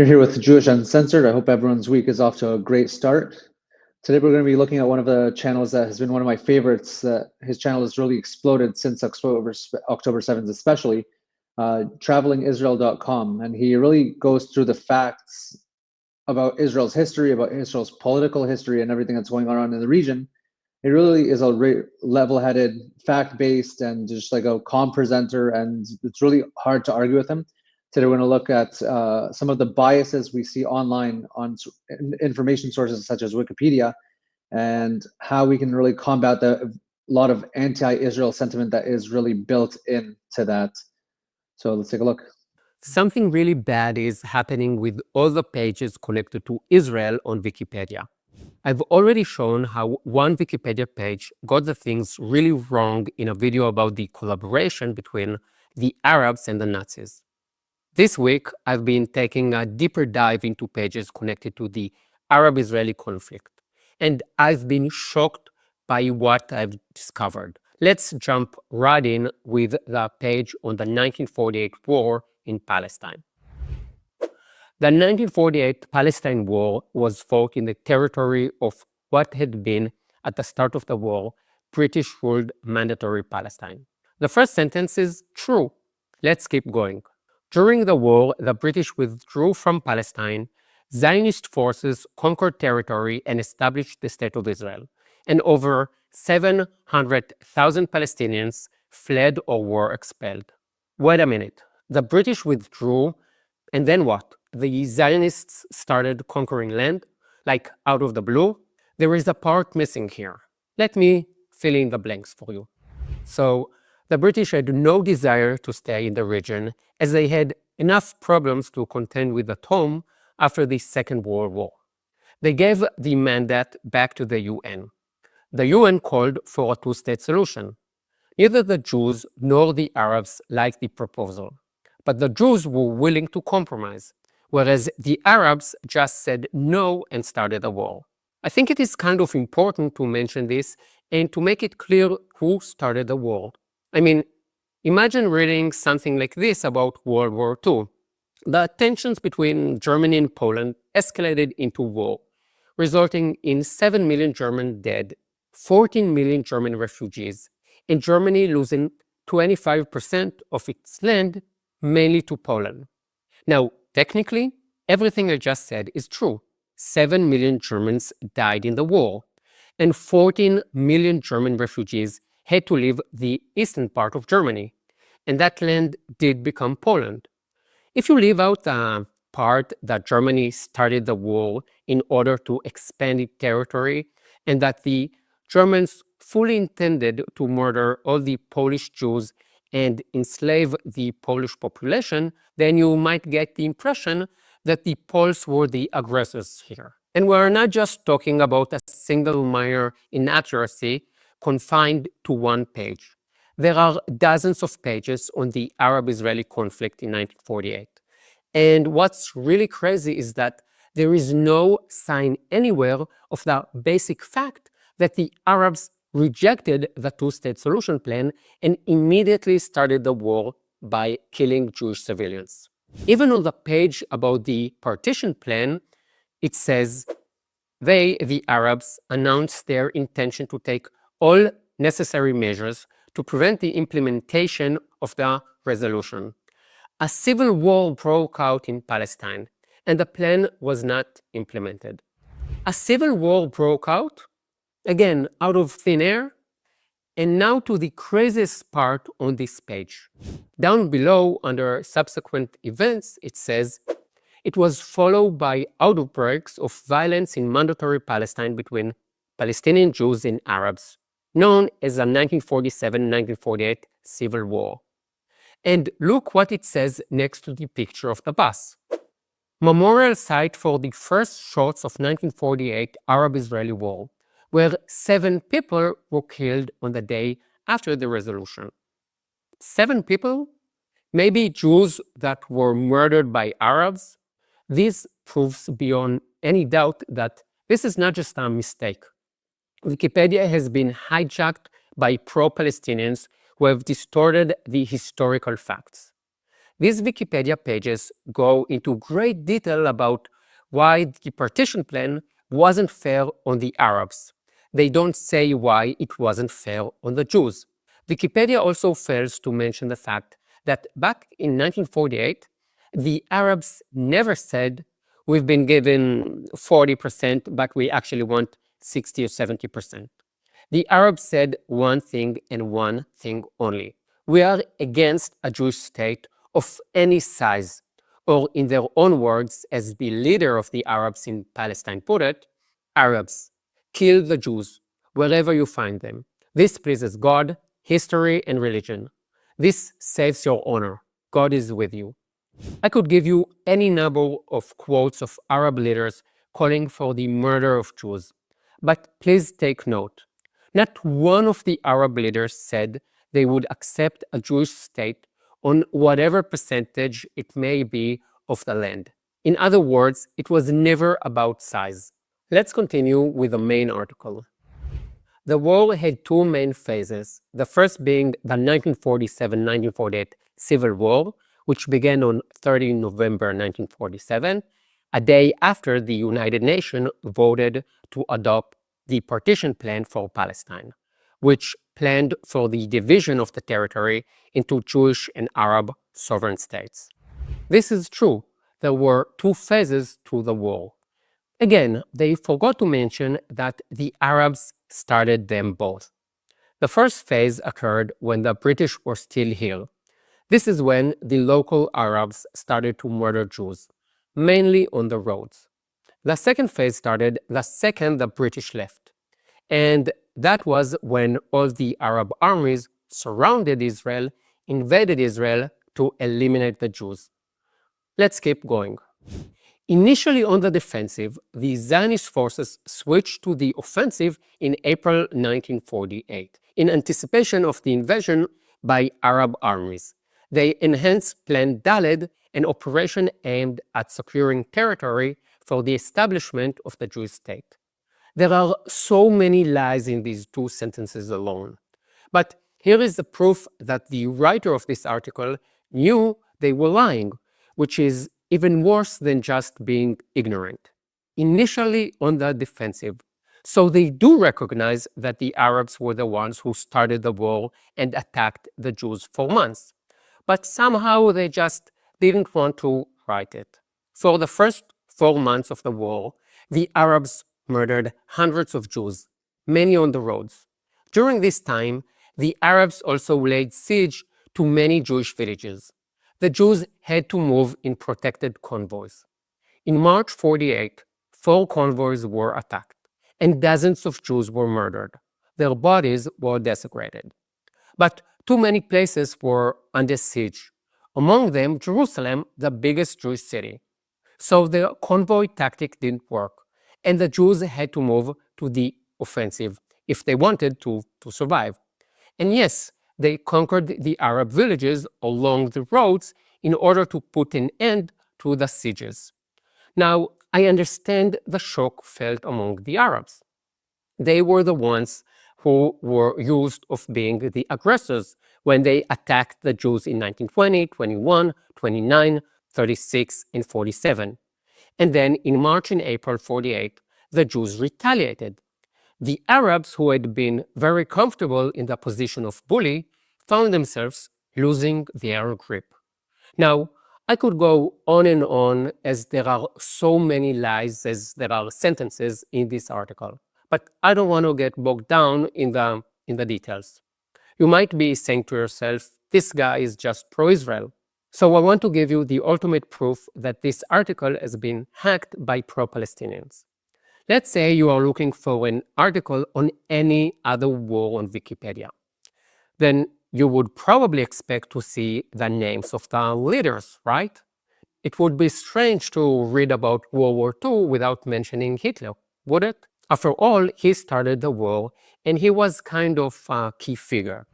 You're here with Jewish Uncensored. I hope everyone's week is off to a great start. Today we're going to be looking at one of the channels that has been one of my favorites. His channel has really exploded since October 7th, especially travelingisrael.com. And he really goes through the facts about Israel's history, about Israel's political history, and everything that's going on in the region. It really is a level-headed, fact-based, and just like a calm presenter, and it's really hard to argue with him. Today we're going to look at some of the biases we see online on information sources such as Wikipedia, and how we can really combat the lot of anti-Israel sentiment that is really built into that. So let's take a look. Something really bad is happening with all the pages connected to Israel on Wikipedia. I've already shown how one Wikipedia page got the things really wrong in a video about the collaboration between the Arabs and the Nazis. This week, I've been taking a deeper dive into pages connected to the Arab-Israeli conflict, and I've been shocked by what I've discovered. Let's jump right in with the page on the 1948 war in Palestine. The 1948 Palestine War was fought in the territory of what had been, at the start of the war, British-ruled Mandatory Palestine. The first sentence is true. Let's keep going. During the war, the British withdrew from Palestine. Zionist forces conquered territory and established the State of Israel, and over 700,000 Palestinians fled or were expelled. Wait a minute. The British withdrew, and then what? The Zionists started conquering land, like out of the blue? There is a part missing here. Let me fill in the blanks for you. So, the British had no desire to stay in the region, as they had enough problems to contend with at home after the Second World War. They gave the mandate back to the UN. The UN called for a two-state solution. Neither the Jews nor the Arabs liked the proposal, but the Jews were willing to compromise, whereas the Arabs just said no and started a war. I think it is kind of important to mention this and to make it clear who started the war. I mean, imagine reading something like this about World War II. The tensions between Germany and Poland escalated into war, resulting in 7 million German dead, 14 million German refugees, and Germany losing 25% of its land, mainly to Poland. Now, technically, everything I just said is true. 7 million Germans died in the war, and 14 million German refugees had to leave the eastern part of Germany, and that land did become Poland. If you leave out the part that Germany started the war in order to expand its territory, and that the Germans fully intended to murder all the Polish Jews and enslave the Polish population, then you might get the impression that the Poles were the aggressors here. And we're not just talking about a single minor inaccuracy confined to one page. There are dozens of pages on the Arab-Israeli conflict in 1948. And what's really crazy is that there is no sign anywhere of the basic fact that the Arabs rejected the two-state solution plan and immediately started the war by killing Jewish civilians. Even on the page about the partition plan, it says, they, the Arabs, announced their intention to take all necessary measures to prevent the implementation of the resolution. A civil war broke out in Palestine, and the plan was not implemented. A civil war broke out, again, out of thin air. And now to the craziest part on this page. Down below, under subsequent events, it says, it was followed by outbreaks of violence in Mandatory Palestine between Palestinian Jews and Arabs, known as the 1947-1948 Civil War. And look what it says next to the picture of the bus. Memorial site for the first shots of 1948 Arab-Israeli War, where 7 people were killed on the day after the resolution. 7 people? Maybe Jews that were murdered by Arabs? This proves beyond any doubt that this is not just a mistake. Wikipedia has been hijacked by pro-Palestinians who have distorted the historical facts. These Wikipedia pages go into great detail about why the partition plan wasn't fair on the Arabs. They don't say why it wasn't fair on the Jews. Wikipedia also fails to mention the fact that back in 1948, the Arabs never said, "We've been given 40%, but we actually want 60 or 70%. The Arabs said one thing and one thing only. We are against a Jewish state of any size, or in their own words, as the leader of the Arabs in Palestine put it, Arabs, kill the Jews wherever you find them. This pleases God, history, and religion. This saves your honor. God is with you." I could give you any number of quotes of Arab leaders calling for the murder of Jews. But please take note. Not one of the Arab leaders said they would accept a Jewish state on whatever percentage it may be of the land. In other words, it was never about size. Let's continue with the main article. The war had two main phases, the first being the 1947-1948 Civil War, which began on 30 November 1947, a day after the United Nations voted to adopt the partition plan for Palestine, which planned for the division of the territory into Jewish and Arab sovereign states. This is true. There were two phases to the war. Again, they forgot to mention that the Arabs started them both. The first phase occurred when the British were still here. This is when the local Arabs started to murder Jews, mainly on the roads. The second phase started the second the British left, and that was when all the Arab armies surrounded Israel, invaded Israel to eliminate the Jews. Let's keep going. Initially on the defensive, the Zionist forces switched to the offensive in April 1948, in anticipation of the invasion by Arab armies. They enhanced Plan Dalet, an operation aimed at securing territory for the establishment of the Jewish state. There are so many lies in these two sentences alone. But here is the proof that the writer of this article knew they were lying, which is even worse than just being ignorant. Initially on the defensive. So they do recognize that the Arabs were the ones who started the war and attacked the Jews for months. But somehow they just didn't want to write it. For the first 4 months of the war, the Arabs murdered hundreds of Jews, many on the roads. During this time, the Arabs also laid siege to many Jewish villages. The Jews had to move in protected convoys. In March 48, 4 convoys were attacked, and dozens of Jews were murdered. Their bodies were desecrated. But too many places were under siege, among them Jerusalem, the biggest Jewish city. So the convoy tactic didn't work, and the Jews had to move to the offensive if they wanted to survive. And yes, they conquered the Arab villages along the roads in order to put an end to the sieges. Now, I understand the shock felt among the Arabs. They were the ones who were accused of being the aggressors when they attacked the Jews in 1920, 21, 29, 36, and 47. And then in March and April 48, the Jews retaliated. The Arabs, who had been very comfortable in the position of bully, found themselves losing their grip. Now, I could go on as there are so many lies as there are sentences in this article, but I don't want to get bogged down in the details. You might be saying to yourself, this guy is just pro-Israel. So I want to give you the ultimate proof that this article has been hacked by pro-Palestinians. Let's say you are looking for an article on any other war on Wikipedia. Then you would probably expect to see the names of the leaders, right? It would be strange to read about World War II without mentioning Hitler, would it? After all, he started the war, and he was kind of a key figure.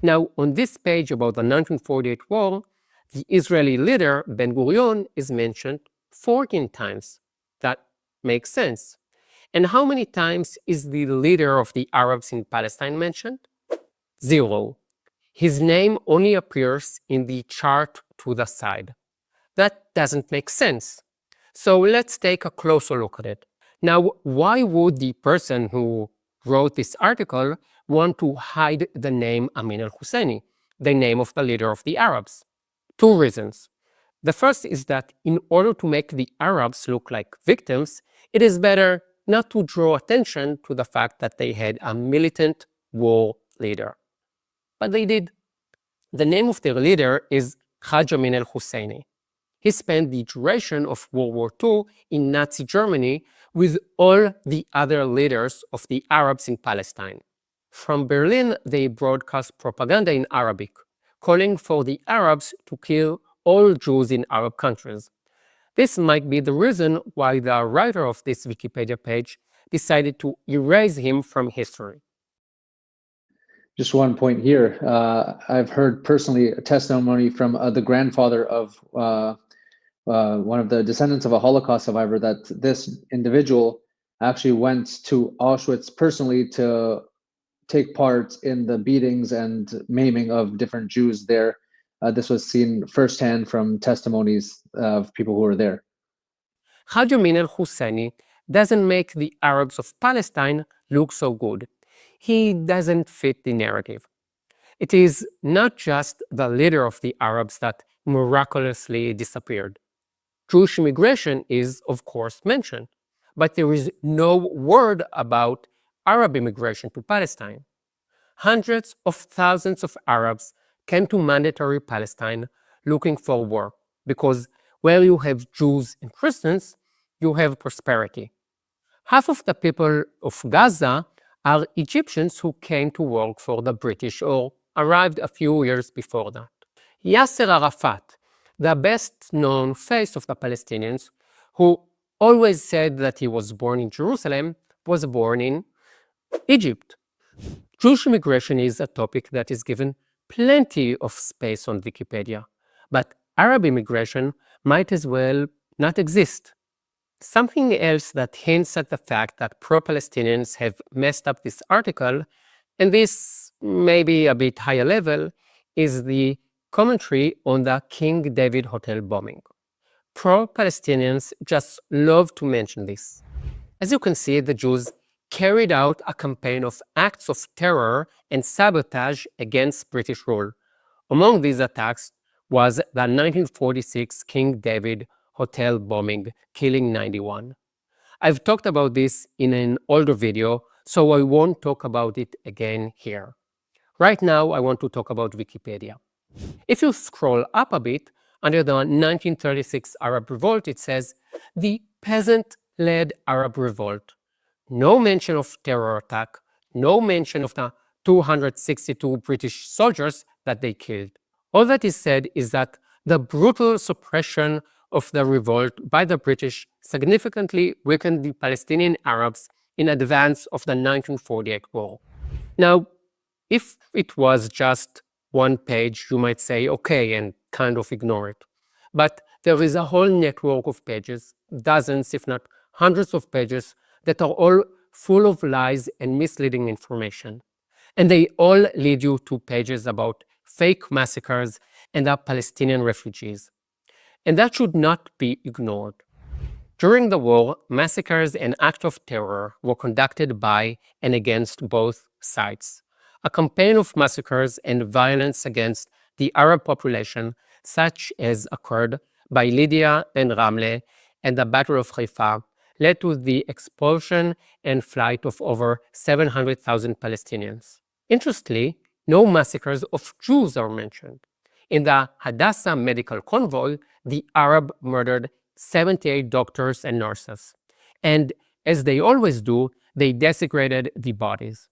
Now, on this page about the 1948 war, the Israeli leader, Ben-Gurion, is mentioned 14 times. That makes sense. And how many times is the leader of the Arabs in Palestine mentioned? 0. His name only appears in the chart to the side. That doesn't make sense. So let's take a closer look at it. Now, why would the person who wrote this article want to hide the name Amin al-Husseini, the name of the leader of the Arabs? Two reasons. The first is that in order to make the Arabs look like victims, it is better not to draw attention to the fact that they had a militant war leader. But they did. The name of their leader is Haj Amin al-Husseini. He spent the duration of World War II in Nazi Germany with all the other leaders of the Arabs in Palestine. From Berlin, they broadcast propaganda in Arabic, calling for the Arabs to kill all Jews in Arab countries. This might be the reason why the writer of this Wikipedia page decided to erase him from history. Just one point here. I've heard personally a testimony from the grandfather of one of the descendants of a Holocaust survivor that this individual actually went to Auschwitz personally to take part in the beatings and maiming of different Jews there. This was seen firsthand from testimonies of people who were there. Haj Amin al-Husseini doesn't make the Arabs of Palestine look so good. He doesn't fit the narrative. It is not just the leader of the Arabs that miraculously disappeared. Jewish immigration is, of course, mentioned, but there is no word about Arab immigration to Palestine. Hundreds of thousands of Arabs came to mandatory Palestine looking for work, because where you have Jews and Christians, you have prosperity. Half of the people of Gaza are Egyptians who came to work for the British or arrived a few years before that. Yasser Arafat, the best-known face of the Palestinians, who always said that he was born in Jerusalem, was born in Egypt. Jewish immigration is a topic that is given plenty of space on Wikipedia, but Arab immigration might as well not exist. Something else that hints at the fact that pro-Palestinians have messed up this article, and this may be a bit higher level, is the commentary on the King David Hotel bombing. Pro-Palestinians just love to mention this. As you can see, the Jews carried out a campaign of acts of terror and sabotage against British rule. Among these attacks was the 1946 King David Hotel bombing, killing 91. I've talked about this in an older video, so I won't talk about it again here. Right now, I want to talk about Wikipedia. If you scroll up a bit, under the 1936 Arab Revolt, it says, "The peasant-led Arab Revolt." No mention of terror attack, no mention of the 262 British soldiers that they killed. All that is said is that the brutal suppression of the revolt by the British significantly weakened the Palestinian Arabs in advance of the 1948 war. Now, if it was just one page, you might say, okay, and kind of ignore it. But there is a whole network of pages, dozens, if not hundreds of pages, that are all full of lies and misleading information. And they all lead you to pages about fake massacres and the Palestinian refugees. And that should not be ignored. During the war, massacres and acts of terror were conducted by and against both sides. A campaign of massacres and violence against the Arab population, such as occurred by Lydia and Ramle and the Battle of Haifa, led to the expulsion and flight of over 700,000 Palestinians. Interestingly, no massacres of Jews are mentioned. In the Hadassah medical convoy, the Arab murdered 78 doctors and nurses. And as they always do, they desecrated the bodies.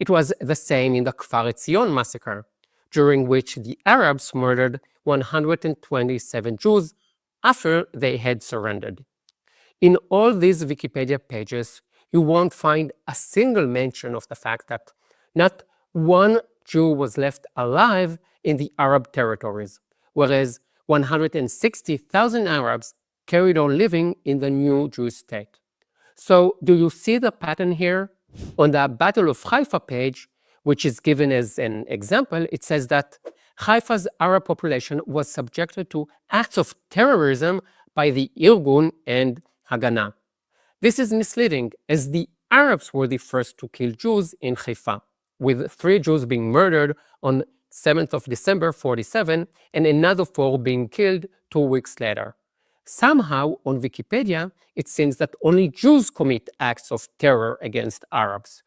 It was the same in the Kfar Etzion massacre, during which the Arabs murdered 127 Jews after they had surrendered. In all these Wikipedia pages, you won't find a single mention of the fact that not one Jew was left alive in the Arab territories, whereas 160,000 Arabs carried on living in the new Jewish state. So do you see the pattern here? On the Battle of Haifa page, which is given as an example, it says that Haifa's Arab population was subjected to acts of terrorism by the Irgun and Haganah. This is misleading, as the Arabs were the first to kill Jews in Haifa, with 3 Jews being murdered on 7th of December 47 and another 4 being killed 2 weeks later. Somehow, on Wikipedia, it seems that only Jews commit acts of terror against Arabs.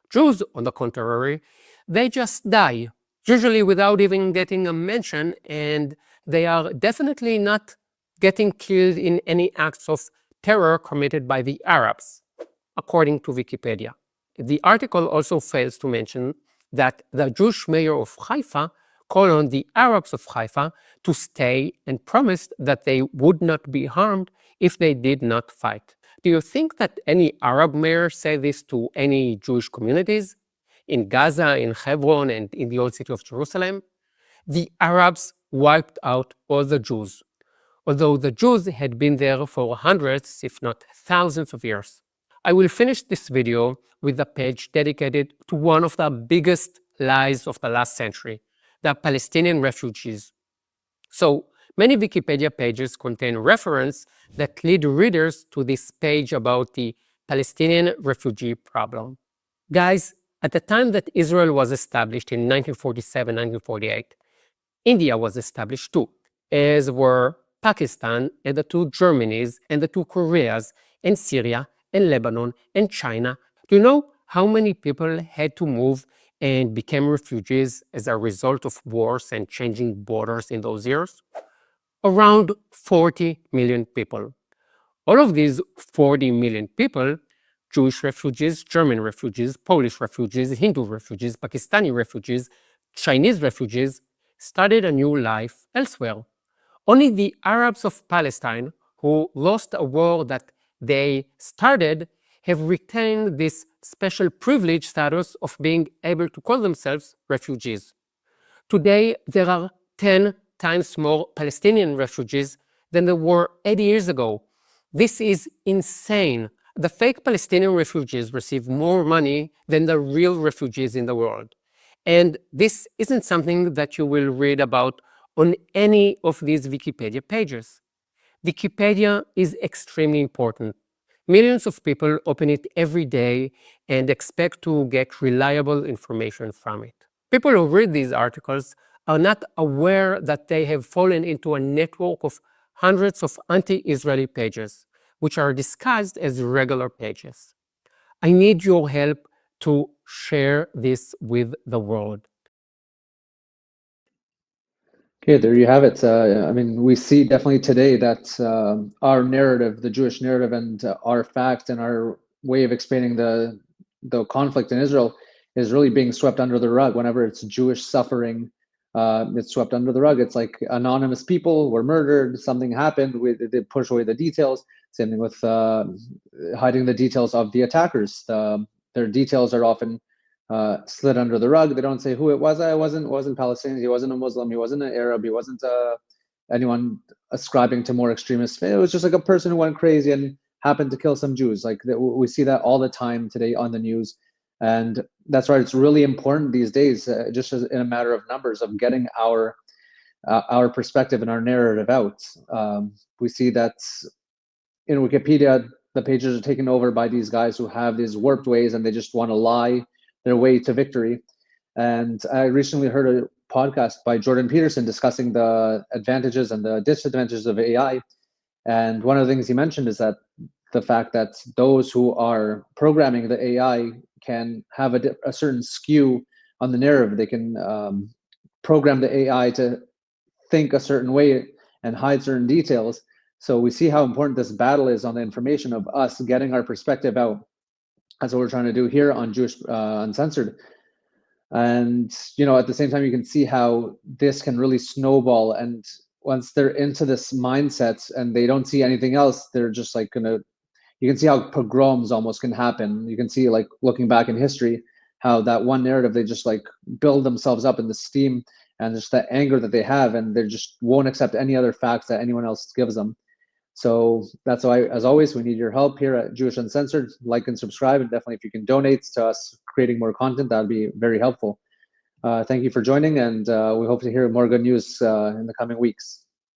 Jews, on the contrary, they just die, usually without even getting a mention, and they are definitely not getting killed in any acts of terror committed by the Arabs, according to Wikipedia. The article also fails to mention that the Jewish mayor of Haifa called on the Arabs of Haifa to stay and promised that they would not be harmed if they did not fight. Do you think that any Arab mayor said this to any Jewish communities? In Gaza, in Hebron, and in the old city of Jerusalem? The Arabs wiped out all the Jews, although the Jews had been there for hundreds, if not thousands of years. I will finish this video with a page dedicated to one of the biggest lies of the last century, the Palestinian refugees. So, many Wikipedia pages contain reference that lead readers to this page about the Palestinian refugee problem. Guys, at the time that Israel was established in 1947-1948, India was established too, as were Pakistan and the 2 Germanys and the 2 Koreas and Syria and Lebanon and China. Do you know how many people had to move and became refugees as a result of wars and changing borders in those years? Around 40 million people. All of these 40 million people, Jewish refugees, German refugees, Polish refugees, Hindu refugees, Pakistani refugees, Chinese refugees, started a new life elsewhere. Only the Arabs of Palestine, who lost a war that they started, have retained this special privileged status of being able to call themselves refugees. Today, there are 10 times more Palestinian refugees than there were 80 years ago. This is insane. The fake Palestinian refugees receive more money than the real refugees in the world. And this isn't something that you will read about on any of these Wikipedia pages. Wikipedia is extremely important. Millions of people open it every day and expect to get reliable information from it. People who read these articles are not aware that they have fallen into a network of hundreds of anti-Israeli pages, which are disguised as regular pages. I need your help to share this with the world. Okay, there you have it. I mean, we see definitely today that our narrative, the Jewish narrative, and our fact and our way of explaining the conflict in Israel is really being swept under the rug. Whenever it's Jewish suffering, it's swept under the rug. It's like anonymous people were murdered, something happened, they push away the details. Same thing with hiding the details of the attackers. Their details are often slid under the rug. They don't say who it was. I wasn't Palestinian. He wasn't a Muslim. He wasn't an Arab. He wasn't anyone ascribing to more extremist faith. It was just like a person who went crazy and happened to kill some Jews. Like we see that all the time today on the news, and that's right. It's really important these days, just as in a matter of numbers, of getting our perspective and our narrative out. We see that in Wikipedia, the pages are taken over by these guys who have these warped ways, and they just want to lie their way to victory. And I recently heard a podcast by Jordan Peterson discussing the advantages and the disadvantages of AI. And one of the things he mentioned is that the fact that those who are programming the AI can have a certain skew on the narrative. They can program the AI to think a certain way and hide certain details. So we see how important this battle is on the information of us getting our perspective out. That's what we're trying to do here on Jewish Uncensored. And, at the same time, you can see how this can really snowball. And once they're into this mindset and they don't see anything else, they're just like you can see how pogroms almost can happen. You can see, like, looking back in history, how that one narrative, they just like build themselves up in the steam and just that anger that they have, and they just won't accept any other facts that anyone else gives them. So that's why, as always, we need your help here at Jewish Uncensored. Like and subscribe, and definitely if you can donate to us creating more content, that would be very helpful. Thank you for joining, and we hope to hear more good news in the coming weeks.